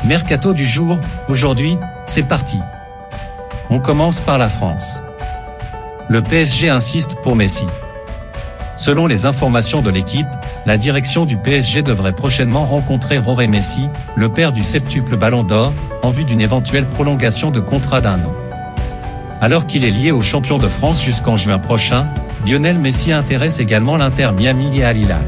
Mercato du jour, aujourd'hui, c'est parti. On commence par la France. Le PSG insiste pour Messi. Selon les informations de l'équipe, la direction du PSG devrait prochainement rencontrer Roré Messi, le père du septuple Ballon d'Or, en vue d'une éventuelle prolongation de contrat d'1 an. Alors qu'il est lié au champion de France jusqu'en juin prochain, Lionel Messi intéresse également l'Inter Miami et Al Hilal.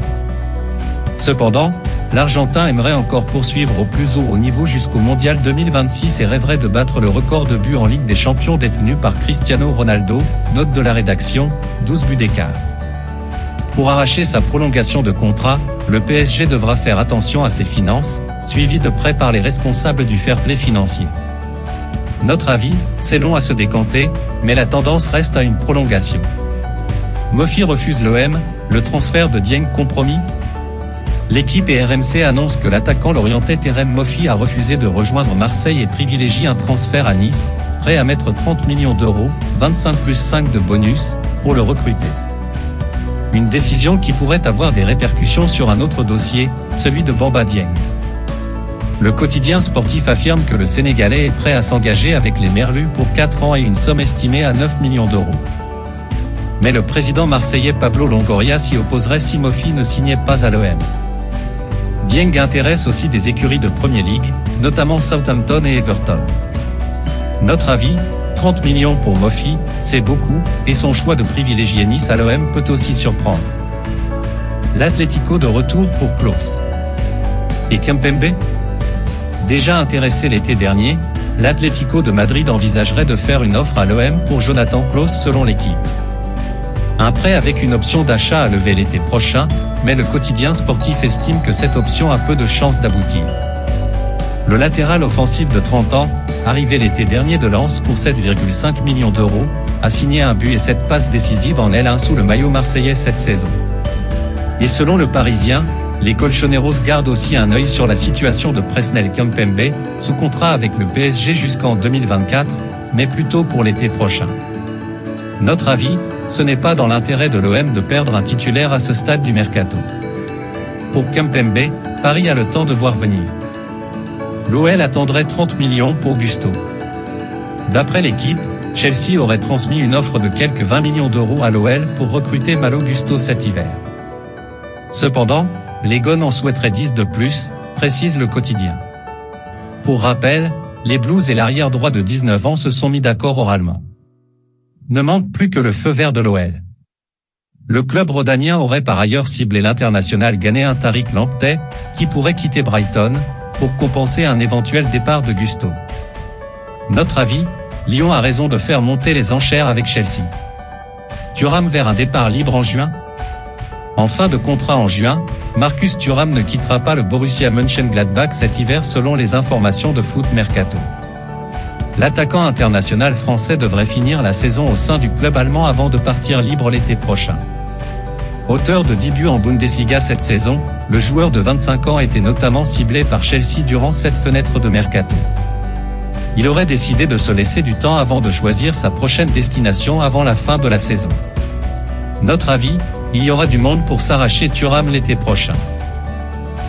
Cependant, l'Argentin aimerait encore poursuivre au plus haut niveau jusqu'au Mondial 2026 et rêverait de battre le record de buts en Ligue des Champions détenu par Cristiano Ronaldo, note de la rédaction, 12 buts d'écart. Pour arracher sa prolongation de contrat, le PSG devra faire attention à ses finances, suivi de près par les responsables du fair play financier. Notre avis, c'est long à se décanter, mais la tendance reste à une prolongation. Mofi refuse l'OM, le transfert de Dieng compromis. L'équipe et RMC annoncent que l'attaquant lorientais Terem Mofi a refusé de rejoindre Marseille et privilégie un transfert à Nice, prêt à mettre 30 millions d'euros, 25 plus 5 de bonus, pour le recruter. Une décision qui pourrait avoir des répercussions sur un autre dossier, celui de Bamba Dieng. Le quotidien sportif affirme que le Sénégalais est prêt à s'engager avec les Merlus pour 4 ans et une somme estimée à 9 millions d'euros. Mais le président marseillais Pablo Longoria s'y opposerait si Mofi ne signait pas à l'OM. Dieng intéresse aussi des écuries de Premier League, notamment Southampton et Everton. Notre avis, 30 millions pour Mofi, c'est beaucoup, et son choix de privilégier Nice à l'OM peut aussi surprendre. L'Atlético de retour pour Klose. Et Kimpembe? Déjà intéressé l'été dernier, l'Atlético de Madrid envisagerait de faire une offre à l'OM pour Jonathan Klose selon l'équipe. Un prêt avec une option d'achat à lever l'été prochain, mais le quotidien sportif estime que cette option a peu de chances d'aboutir. Le latéral offensif de 30 ans, arrivé l'été dernier de Lens pour 7,5 millions d'euros, a signé un but et 7 passes décisives en L1 sous le maillot marseillais cette saison. Et selon le Parisien, les Colchoneros gardent aussi un œil sur la situation de Presnel Kimpembe, sous contrat avec le PSG jusqu'en 2024, mais plutôt pour l'été prochain. Notre avis, ce n'est pas dans l'intérêt de l'OM de perdre un titulaire à ce stade du mercato. Pour Kimpembe, Paris a le temps de voir venir. L'OL attendrait 30 millions pour Gusto. D'après l'équipe, Chelsea aurait transmis une offre de quelques 20 millions d'euros à l'OL pour recruter Malo Gusto cet hiver. Cependant, les Gones en souhaiteraient 10 de plus, précise le quotidien. Pour rappel, les Blues et l'arrière droit de 19 ans se sont mis d'accord oralement. Ne manque plus que le feu vert de l'OL. Le club rhodanien aurait par ailleurs ciblé l'international ghanéen Tariq Lamptey, qui pourrait quitter Brighton, pour compenser un éventuel départ de Gusto. Notre avis, Lyon a raison de faire monter les enchères avec Chelsea. Thuram vers un départ libre en juin? En fin de contrat en juin, Marcus Thuram ne quittera pas le Borussia Mönchengladbach cet hiver selon les informations de Foot Mercato. L'attaquant international français devrait finir la saison au sein du club allemand avant de partir libre l'été prochain. Auteur de 10 buts en Bundesliga cette saison, le joueur de 25 ans était notamment ciblé par Chelsea durant cette fenêtre de mercato. Il aurait décidé de se laisser du temps avant de choisir sa prochaine destination avant la fin de la saison. Notre avis, il y aura du monde pour s'arracher Thuram l'été prochain.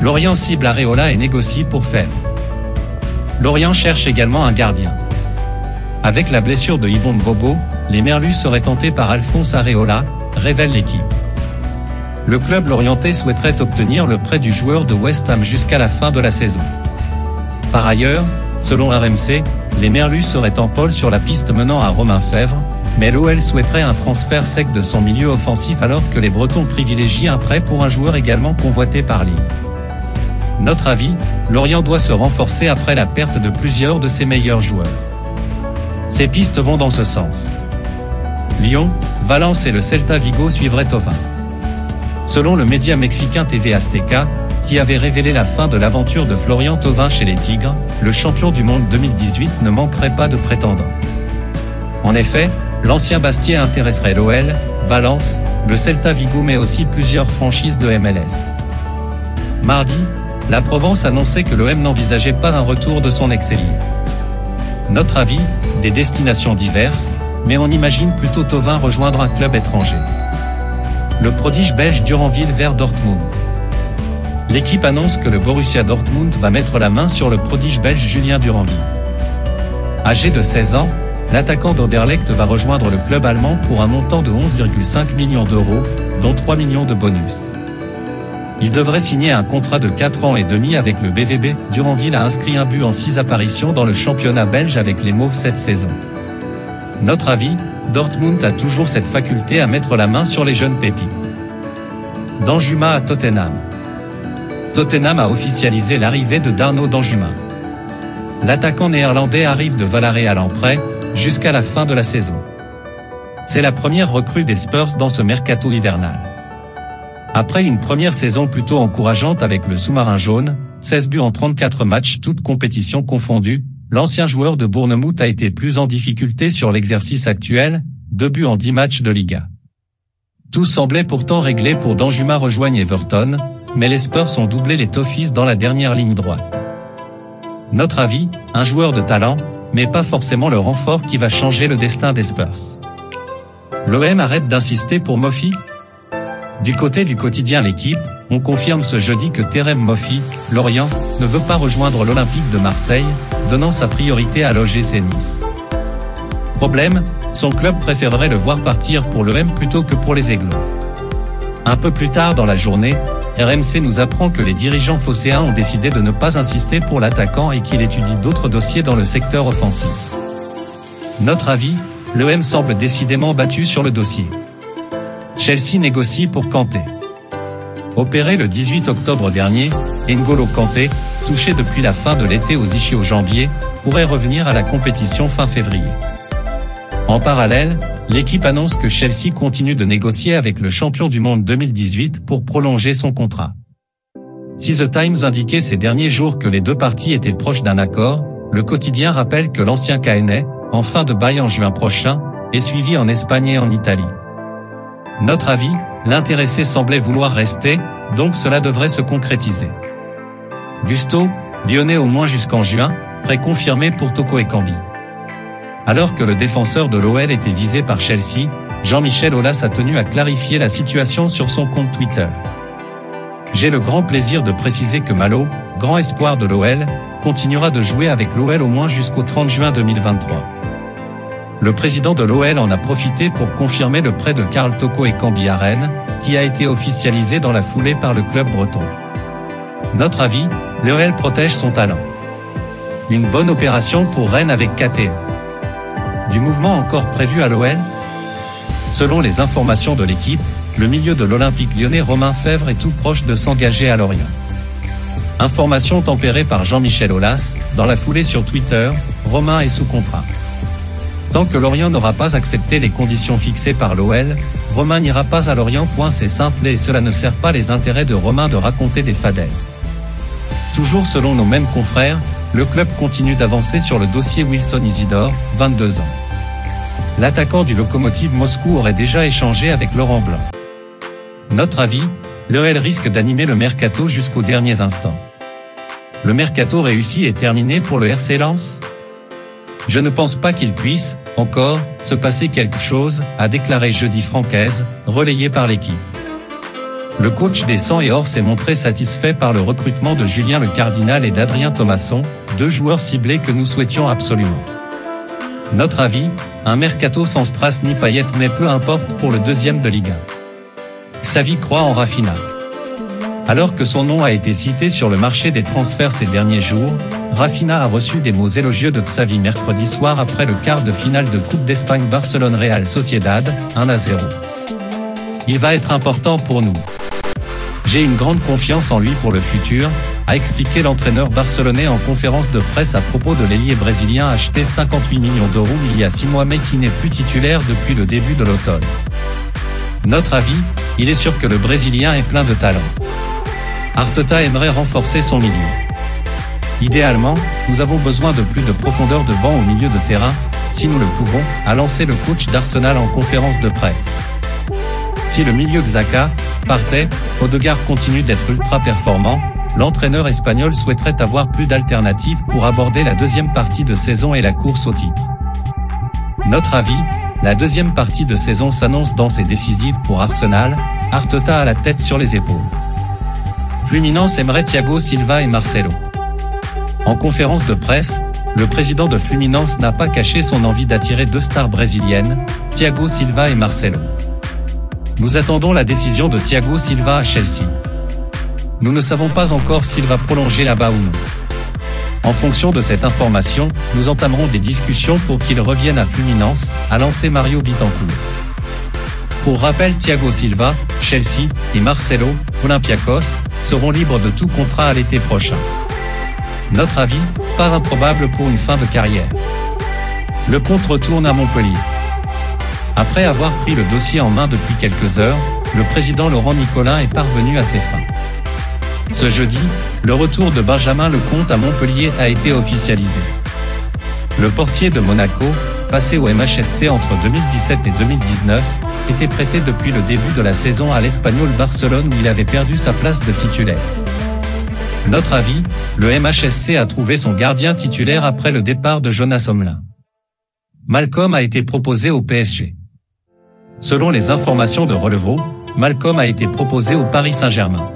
Lorient cible Areola et négocie pour Fèvre. Lorient cherche également un gardien. Avec la blessure de Yvon Mvobo, les Merlus seraient tentés par Alphonse Areola, révèle l'équipe. Le club lorientais souhaiterait obtenir le prêt du joueur de West Ham jusqu'à la fin de la saison. Par ailleurs, selon RMC, les Merlus seraient en pôle sur la piste menant à Romain Fèvre, mais l'OL souhaiterait un transfert sec de son milieu offensif alors que les Bretons privilégient un prêt pour un joueur également convoité par Lille. Notre avis, Lorient doit se renforcer après la perte de plusieurs de ses meilleurs joueurs. Ces pistes vont dans ce sens. Lyon, Valence et le Celta Vigo suivraient Thauvin. Selon le média mexicain TV Azteca, qui avait révélé la fin de l'aventure de Florian Thauvin chez les Tigres, le champion du monde 2018 ne manquerait pas de prétendants. En effet, l'ancien Bastier intéresserait l'OL, Valence, le Celta Vigo mais aussi plusieurs franchises de MLS. Mardi, la Provence annonçait que l'OM n'envisageait pas un retour de son ex-ailier. Notre avis, des destinations diverses, mais on imagine plutôt Thauvin rejoindre un club étranger. Le prodige belge Duranville vers Dortmund. l'équipe annonce que le Borussia Dortmund va mettre la main sur le prodige belge Julien Duranville. Âgé de 16 ans, l'attaquant d'Anderlecht va rejoindre le club allemand pour un montant de 11,5 millions d'euros, dont 3 millions de bonus. Il devrait signer un contrat de 4 ans et demi avec le BVB. Duranville a inscrit un but en 6 apparitions dans le championnat belge avec les Mauves cette saison. Notre avis, Dortmund a toujours cette faculté à mettre la main sur les jeunes pépites. Danjuma à Tottenham. Tottenham a officialisé l'arrivée de Darno Danjuma. L'attaquant néerlandais arrive de Villarreal en prêt, jusqu'à la fin de la saison. C'est la première recrue des Spurs dans ce mercato hivernal. Après une première saison plutôt encourageante avec le sous-marin jaune, 16 buts en 34 matchs toutes compétitions confondues, l'ancien joueur de Bournemouth a été plus en difficulté sur l'exercice actuel, 2 buts en 10 matchs de Liga. Tout semblait pourtant réglé pour Danjuma rejoigne Everton, mais les Spurs ont doublé les Toffees dans la dernière ligne droite. Notre avis, un joueur de talent, mais pas forcément le renfort qui va changer le destin des Spurs. L'OM arrête d'insister pour Moffi? Du côté du quotidien L'Équipe, on confirme ce jeudi que Terem Moffi, Lorient, ne veut pas rejoindre l'Olympique de Marseille, donnant sa priorité à l'OGC Nice. Problème, son club préférerait le voir partir pour l'OM plutôt que pour les Aiglons. Un peu plus tard dans la journée, RMC nous apprend que les dirigeants phocéens ont décidé de ne pas insister pour l'attaquant et qu'il étudie d'autres dossiers dans le secteur offensif. Notre avis, l'OM semble décidément battu sur le dossier. Chelsea négocie pour Kanté. Opéré le 18 octobre dernier, N'Golo Kanté, touché depuis la fin de l'été aux ischio-jambiers, pourrait revenir à la compétition fin février. En parallèle, l'équipe annonce que Chelsea continue de négocier avec le champion du monde 2018 pour prolonger son contrat. Si The Times indiquait ces derniers jours que les deux parties étaient proches d'un accord, le quotidien rappelle que l'ancien Caennais, en fin de bail en juin prochain, est suivi en Espagne et en Italie. Notre avis, l'intéressé semblait vouloir rester, donc cela devrait se concrétiser. Gusto, lyonnais au moins jusqu'en juin, prêt confirmé pour Toko Ekambi. Alors que le défenseur de l'OL était visé par Chelsea, Jean-Michel Aulas a tenu à clarifier la situation sur son compte Twitter. J'ai le grand plaisir de préciser que Malo, grand espoir de l'OL, continuera de jouer avec l'OL au moins jusqu'au 30 juin 2023. Le président de l'OL en a profité pour confirmer le prêt de Karl Toko Ekambi à Rennes, qui a été officialisé dans la foulée par le club breton. Notre avis, l'OL protège son talent. Une bonne opération pour Rennes avec KTE. Du mouvement encore prévu à l'OL? Selon les informations de l'équipe, le milieu de l'Olympique lyonnais Romain Fèvre est tout proche de s'engager à Lorient. Information tempérée par Jean-Michel Aulas, dans la foulée sur Twitter, Romain est sous contrat. Tant que Lorient n'aura pas accepté les conditions fixées par l'OL, Romain n'ira pas à Lorient. C'est simple et cela ne sert pas les intérêts de Romain de raconter des fadaises. Toujours selon nos mêmes confrères, le club continue d'avancer sur le dossier Wilson Isidore, 22 ans. L'attaquant du Lokomotiv Moscou aurait déjà échangé avec Laurent Blanc. Notre avis, l'OL risque d'animer le mercato jusqu'aux derniers instants. Le mercato réussi est terminé pour le RC Lens? Je ne pense pas qu'il puisse, encore, se passer quelque chose, a déclaré jeudi Francaise, relayé par l'équipe. Le coach des 100 et Or s'est montré satisfait par le recrutement de Julien Le Cardinal et d'Adrien Thomasson, deux joueurs ciblés que nous souhaitions absolument. Notre avis, un mercato sans strass ni paillettes mais peu importe pour le deuxième de Ligue 1. Xavi croit en Raphinha. Alors que son nom a été cité sur le marché des transferts ces derniers jours, Raphinha a reçu des mots élogieux de Xavi mercredi soir après le quart de finale de Coupe d'Espagne Barcelone-Real Sociedad, 1-0. Il va être important pour nous. J'ai une grande confiance en lui pour le futur, a expliqué l'entraîneur barcelonais en conférence de presse à propos de l'ailier brésilien acheté 58 millions d'euros il y a 6 mois mais qui n'est plus titulaire depuis le début de l'automne. Notre avis, il est sûr que le Brésilien est plein de talent. Arteta aimerait renforcer son milieu. Idéalement, nous avons besoin de plus de profondeur de banc au milieu de terrain, si nous le pouvons, a lancé le coach d'Arsenal en conférence de presse. Si le milieu Xhaka partait, Odegaard continue d'être ultra performant, l'entraîneur espagnol souhaiterait avoir plus d'alternatives pour aborder la deuxième partie de saison et la course au titre. Notre avis, la deuxième partie de saison s'annonce dense et décisive pour Arsenal, Arteta a la tête sur les épaules. Fluminense aimerait Thiago Silva et Marcelo. En conférence de presse, le président de Fluminense n'a pas caché son envie d'attirer deux stars brésiliennes, Thiago Silva et Marcelo. Nous attendons la décision de Thiago Silva à Chelsea. Nous ne savons pas encore s'il va prolonger là-bas ou non. En fonction de cette information, nous entamerons des discussions pour qu'il revienne à Fluminense, a lancé Mario Bittencourt. Pour rappel, Thiago Silva, Chelsea, et Marcelo, Olympiakos, seront libres de tout contrat à l'été prochain. Notre avis, pas improbable pour une fin de carrière. Le compte retourne à Montpellier. Après avoir pris le dossier en main depuis quelques heures, le président Laurent Nicolin est parvenu à ses fins. Ce jeudi, le retour de Benjamin Lecomte à Montpellier a été officialisé. Le portier de Monaco, passé au MHSC entre 2017 et 2019, était prêté depuis le début de la saison à l'Espagnol Barcelone où il avait perdu sa place de titulaire. Notre avis, le MHSC a trouvé son gardien titulaire après le départ de Jonas Omlin. Malcom a été proposé au PSG. Selon les informations de Relevo, Malcom a été proposé au Paris Saint-Germain.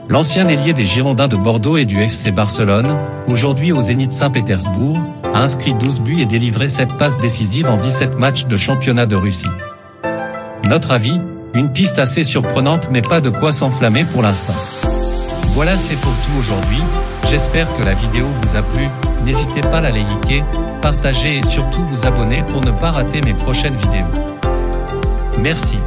L'ancien ailier des Girondins de Bordeaux et du FC Barcelone, aujourd'hui au Zénith Saint-Pétersbourg, a inscrit 12 buts et délivré 7 passes décisives en 17 matchs de championnat de Russie. Notre avis, une piste assez surprenante mais pas de quoi s'enflammer pour l'instant. Voilà, c'est pour tout aujourd'hui, j'espère que la vidéo vous a plu, n'hésitez pas à la liker, partager et surtout vous abonner pour ne pas rater mes prochaines vidéos. Merci.